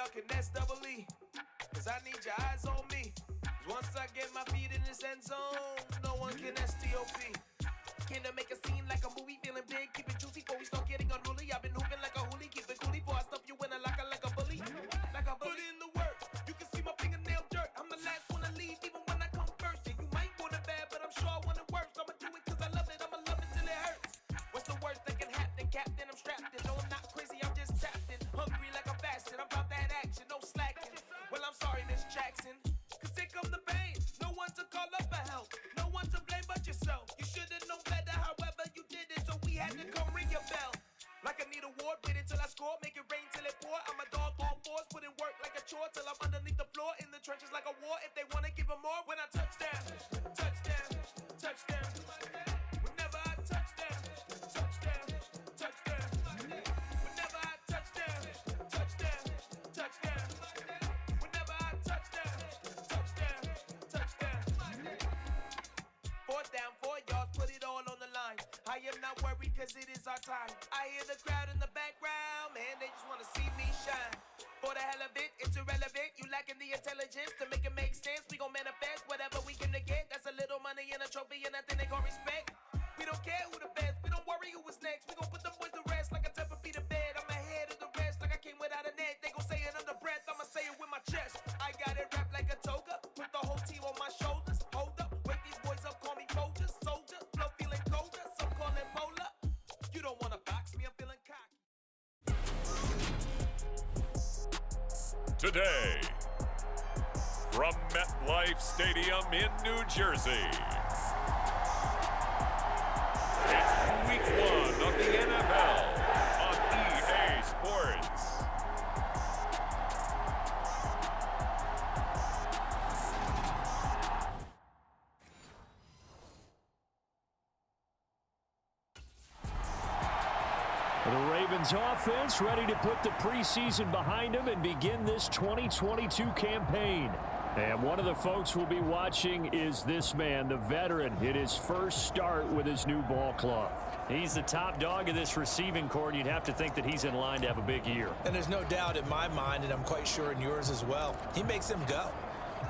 y'all can S-double-E. Cause I need your eyes on me. Cause once I get my feet in this end zone, no one can S-T-O-P. Can I make a scene like a movie, feeling big, keep it juicy before we start getting unruly. I've been hooping like a hoolie, keep it coolie before I stuff you in a locker like a bully. Like a bully. Put in the work, you can see my fingernail dirt. I'm the last one to leave, even when I come first. And you might want it bad, but I'm sure I want it worse. I'ma do it cause I love it, I'ma love it till it hurts. What's the worst that can happen, Captain? I'm strapped in, no I'm not crazy, I'm just tapped in. Hungry like I'm fasting, I'm about that action, no slacking. Well I'm sorry, Miss Jackson, cause here come the pain. No one to call up for help, no one to blame but yourself. You should've known better, however you did it, so we had to come ring your bell. Like I need a award, wait until I score, make it rain till it pour. I'm a dog on fours, put in work like a chore till I'm underneath the floor, in the trenches like a war. If they wanna give them more, when I touch down, touch down, touch down. Whenever I touch down, touch down, touch down. Whenever I touch down, touch down, touch down. Whenever I touch down, touch down, touch down. 4th down, 4 yards, put it all on the line. I am not worried cause it is our time. I hear the crowd in the background, man, they just wanna see me shine. For the hell of it, it's irrelevant. You lacking the intelligence to make it make sense. We gon' manifest whatever we can to get. That's a little money and a trophy and nothing they gon' respect. We don't care who the best, we don't worry who is next. We gon' put them boys to rest like a 10 feet of bed. I'm ahead of the rest like I came without a net. They gon' say it under breath, I'ma say it with my chest. I got it wrapped like a toga, put the whole team on my shoulders. Hold up, wake these boys up, call me Folger, soldier, flow feeling colder, some call it polar. You don't wanna box me, I'm feeling cocky. Today, from MetLife Stadium in New Jersey, it's Week 1 of the NFL on EA Sports. The Ravens offense ready to put the preseason behind them and begin this 2022 campaign. And one of the folks we'll be watching is this man, the veteran, in his first start with his new ball club. He's the top dog of this receiving corps, and you'd have to think that he's in line to have a big year. And there's no doubt in my mind, and I'm quite sure in yours as well, he makes them go.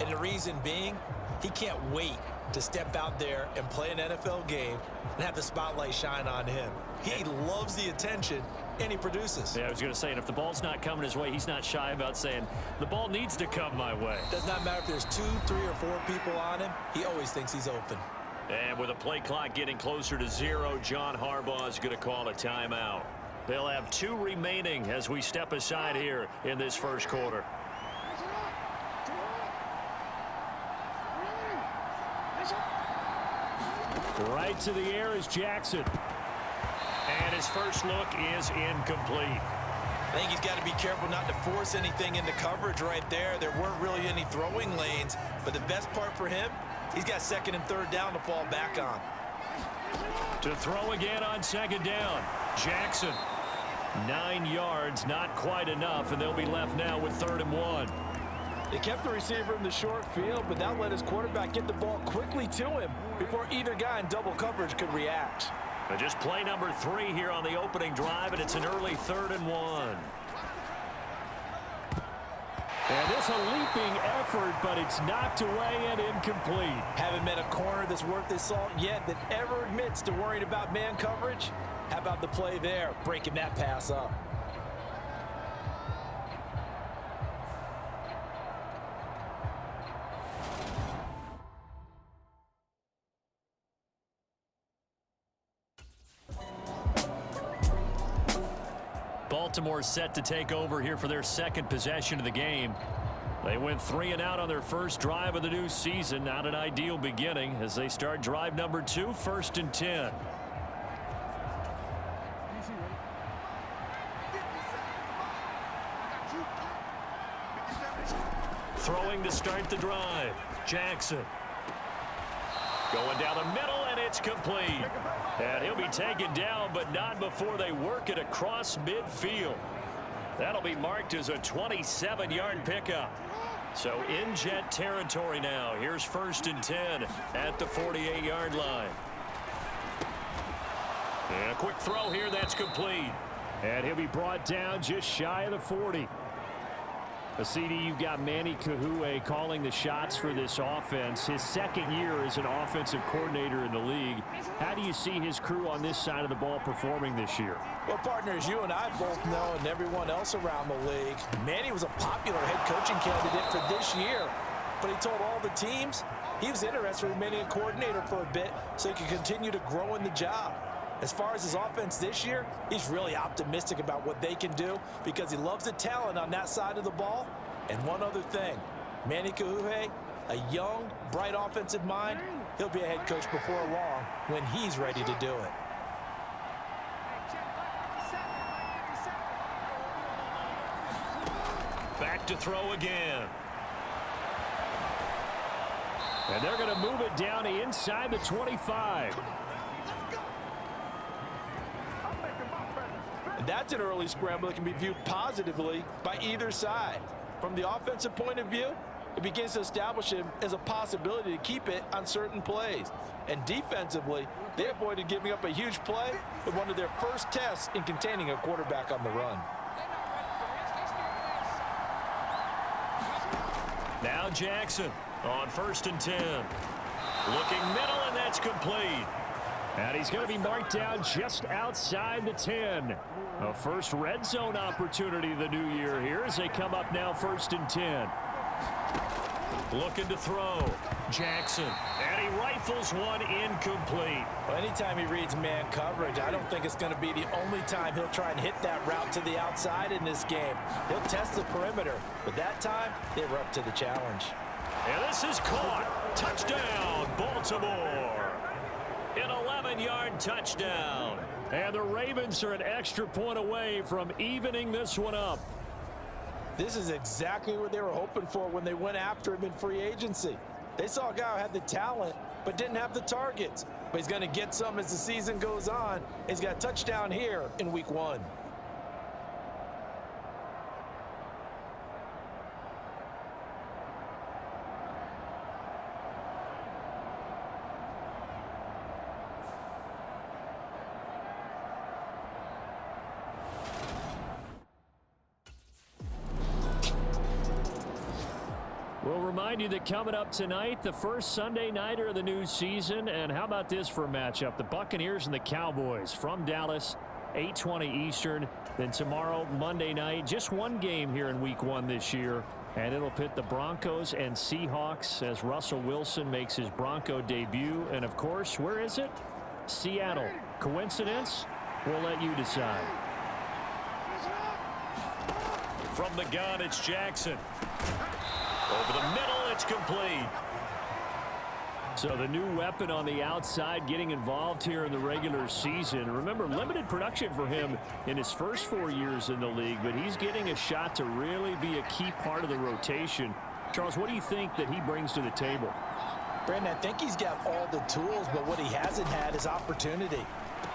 And the reason being, he can't wait to step out there and play an NFL game and have the spotlight shine on him. He loves the attention, and he produces. Yeah, I was going to say, and if the ball's not coming his way, he's not shy about saying, the ball needs to come my way. Does not matter if there's 2, 3, or 4 people on him. He always thinks he's open. And with a play clock getting closer to 0, John Harbaugh is going to call a timeout. They'll have 2 remaining as we step aside here in this first quarter. Right to the air is Jackson. And his first look is incomplete. I think he's got to be careful not to force anything into coverage right there. There weren't really any throwing lanes, but the best part for him, he's got 2nd and 3rd down to fall back on. To throw again on 2nd down, Jackson. 9 yards, not quite enough, and they'll be left now with 3rd and 1. They kept the receiver in the short field, but that let his quarterback get the ball quickly to him before either guy in double coverage could react. But just play number 3 here on the opening drive, and it's an early 3rd and 1. And it's a leaping effort, but it's knocked away and incomplete. Haven't met a corner that's worth his salt yet that ever admits to worrying about man coverage. How about the play there, breaking that pass up? Baltimore set to take over here for their 2nd possession of the game. They went 3 and out on their first drive of the new season. Not an ideal beginning as they start drive number 2, 1st and 10. Throwing to start the drive, Jackson. Going down the middle, and it's complete. And he'll be taken down, but not before they work it across midfield. That'll be marked as a 27-yard pickup. So in Jet territory now. Here's 1st and 10 at the 48-yard line. And a quick throw here, that's complete. And he'll be brought down just shy of the 40. A CD, you've got Manny Kahue calling the shots for this offense. His second year as an offensive coordinator in the league. How do you see his crew on this side of the ball performing this year? Well, partners, you and I both know, and everyone else around the league, Manny was a popular head coaching candidate for this year. But he told all the teams he was interested in remaining a coordinator for a bit so he could continue to grow in the job. As far as his offense this year, he's really optimistic about what they can do because he loves the talent on that side of the ball. And one other thing, Manny Kahue, a young, bright offensive mind, he'll be a head coach before long when he's ready to do it. Back to throw again. And they're going to move it down to inside the 25. That's an early scramble that can be viewed positively by either side. From the offensive point of view, it begins to establish him as a possibility to keep it on certain plays. And defensively, they avoided giving up a huge play with one of their first tests in containing a quarterback on the run. Now Jackson on 1st and 10. Looking middle, and that's complete. And he's going to be marked down just outside the 10. A first red zone opportunity of the new year here as they come up now 1st and 10. Looking to throw. Jackson. And he rifles one incomplete. Well, anytime he reads man coverage, I don't think it's going to be the only time he'll try and hit that route to the outside in this game. He'll test the perimeter, but that time they were up to the challenge. And this is caught. Touchdown, Baltimore. An 11-yard touchdown. And the Ravens are an extra point away from evening this one up. This is exactly what they were hoping for when they went after him in free agency. They saw a guy who had the talent but didn't have the targets. But he's going to get some as the season goes on. He's got a touchdown here in week 1. We'll remind you that coming up tonight, the first Sunday nighter of the new season. And how about this for a matchup? The Buccaneers and the Cowboys from Dallas, 8:20 Eastern. Then tomorrow, Monday night, just one game here in week 1 this year. And it'll pit the Broncos and Seahawks as Russell Wilson makes his Bronco debut. And, of course, where is it? Seattle. Coincidence? We'll let you decide. From the gun, it's Jackson. Over the middle, it's complete. So the new weapon on the outside getting involved here in the regular season. Remember, limited production for him in his first 4 years in the league, but he's getting a shot to really be a key part of the rotation. Charles, what do you think that he brings to the table? Brandon, I think he's got all the tools, but what he hasn't had is opportunity.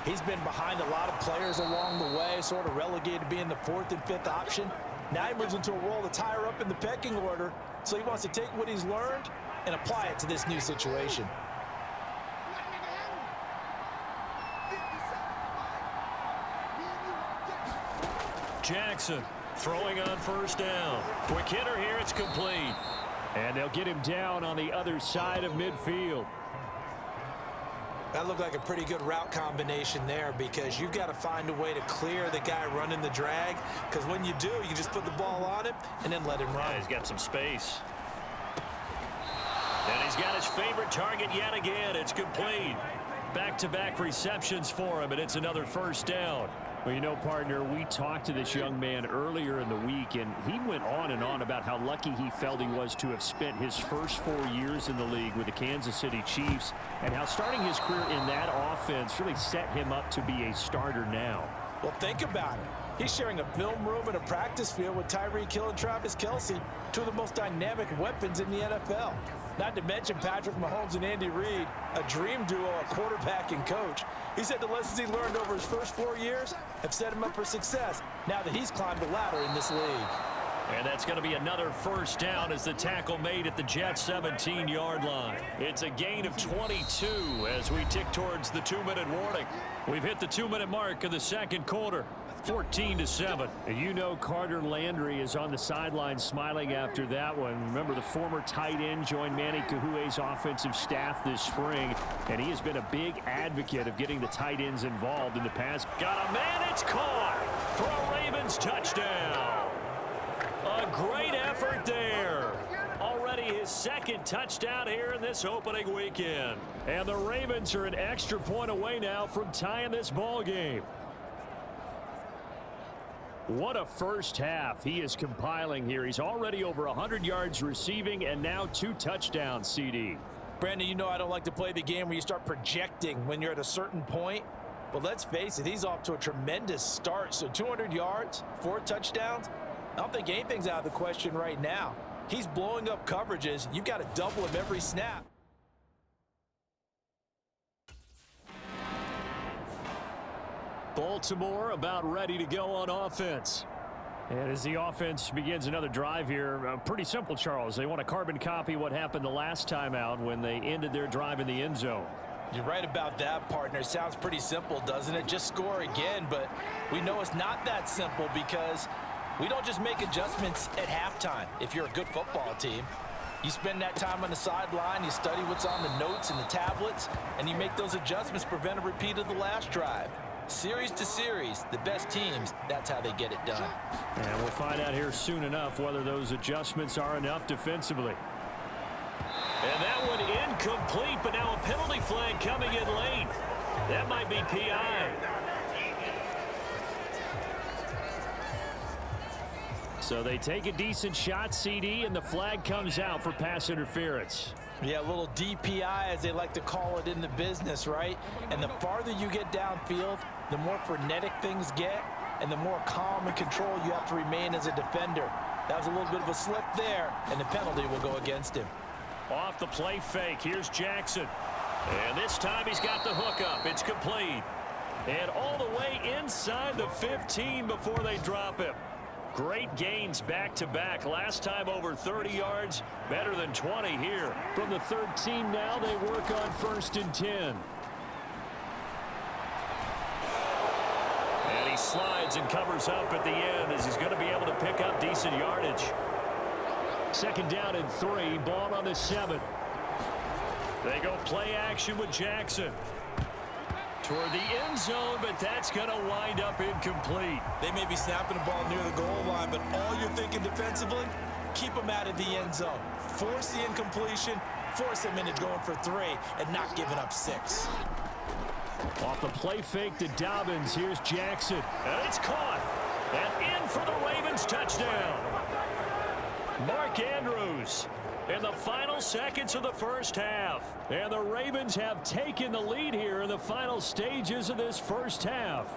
He's been behind a lot of players along the way, sort of relegated to being the 4th and 5th option. Now he moves into a role that's higher up in the pecking order, so he wants to take what he's learned and apply it to this new situation. Jackson throwing on 1st down. Quick hitter here, it's complete. And they'll get him down on the other side of midfield. That looked like a pretty good route combination there because you've got to find a way to clear the guy running the drag, because when you do, you just put the ball on him and then let him run. Yeah, he's got some space. And he's got his favorite target yet again. It's complete. Back-to-back receptions for him, and it's another 1st down. Well, you know, partner, we talked to this young man earlier in the week, and he went on and on about how lucky he felt he was to have spent his first 4 years in the league with the Kansas City Chiefs, and how starting his career in that offense really set him up to be a starter now. Well, think about it. He's sharing a film room and a practice field with Tyreek Hill and Travis Kelce, 2 of the most dynamic weapons in the NFL. Not to mention Patrick Mahomes and Andy Reid, a dream duo, a quarterback and coach. He said the lessons he learned over his first 4 years have set him up for success now that he's climbed the ladder in this league. And that's going to be another 1st down as the tackle made at the Jets' 17-yard line. It's a gain of 22 as we tick towards the 2-minute warning. We've hit the 2-minute mark of the 2nd quarter. 14-7. You know Carter Landry is on the sideline smiling after that one. Remember, the former tight end joined Manny Kahue's offensive staff this spring, and he has been a big advocate of getting the tight ends involved in the past. Got a man, it's caught for a Ravens touchdown. A great effort there. Already his second touchdown here in this opening weekend. And the Ravens are an extra point away now from tying this ball game. What a first half he is compiling here. He's already over 100 yards receiving and now 2 touchdowns, CD. Brandon, you know I don't like to play the game where you start projecting when you're at a certain point. But let's face it, he's off to a tremendous start. So 200 yards, 4 touchdowns. I don't think anything's out of the question right now. He's blowing up coverages. You've got to double him every snap. Baltimore about ready to go on offense. And as the offense begins another drive here, pretty simple, Charles. They want to carbon copy what happened the last time out when they ended their drive in the end zone. You're right about that, partner. It sounds pretty simple, doesn't it? Just score again, but we know it's not that simple because we don't just make adjustments at halftime. If you're a good football team, you spend that time on the sideline, you study what's on the notes and the tablets, and you make those adjustments, prevent a repeat of the last drive. Series to series, the best teams, that's how they get it done. And we'll find out here soon enough whether those adjustments are enough defensively. And that one incomplete, but now a penalty flag coming in late. That might be PI. So they take a decent shot, CD, and the flag comes out for pass interference. Yeah, a little DPI, as they like to call it in the business, right? And the farther you get downfield, the more frenetic things get, and the more calm and control you have to remain as a defender. That was a little bit of a slip there, and the penalty will go against him. Off the play fake, here's Jackson. And this time he's got the hook up. It's complete. And all the way inside the 15 before they drop him. Great gains back-to-back. Last time over 30 yards, better than 20 here. From the 13 now, they work on 1st and 10. And he slides and covers up at the end as he's going to be able to pick up decent yardage. 2nd down and 3, ball on the 7. They go play action with Jackson. Toward the end zone, but that's going to wind up incomplete. They may be snapping the ball near the goal line, but all you're thinking defensively, keep them out of the end zone. Force the incompletion, force them into going for 3, and not giving up 6. Off the play fake to Dobbins, here's Jackson. And it's caught. And in for the Ravens touchdown. Mark Andrews in the final seconds of the first half. And the Ravens have taken the lead here in the final stages of this first half.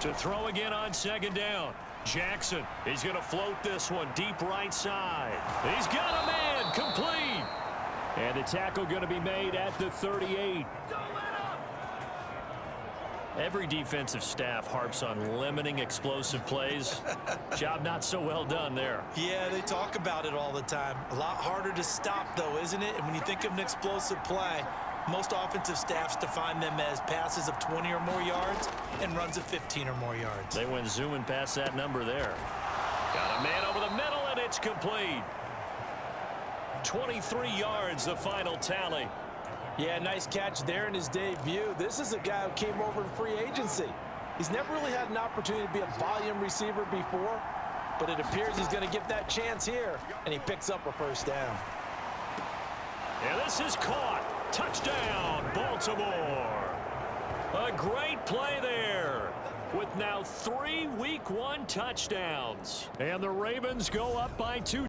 To throw again on 2nd down. Jackson, he's going to float this one deep right side. He's got a man, complete. And the tackle going to be made at the 38. Every defensive staff harps on limiting explosive plays. Job not so well done there. Yeah, they talk about it all the time. A lot harder to stop, though, isn't it? And when you think of an explosive play, most offensive staffs define them as passes of 20 or more yards and runs of 15 or more yards. They went zooming past that number there. Got a man over the middle, and it's complete. 23 yards, the final tally. Yeah, nice catch there in his debut. This is a guy who came over in free agency. He's never really had an opportunity to be a volume receiver before, but it appears he's going to get that chance here, and he picks up a 1st down. And this is caught. Touchdown, Baltimore. A great play there with now 3 Week 1 touchdowns. And the Ravens go up by 2.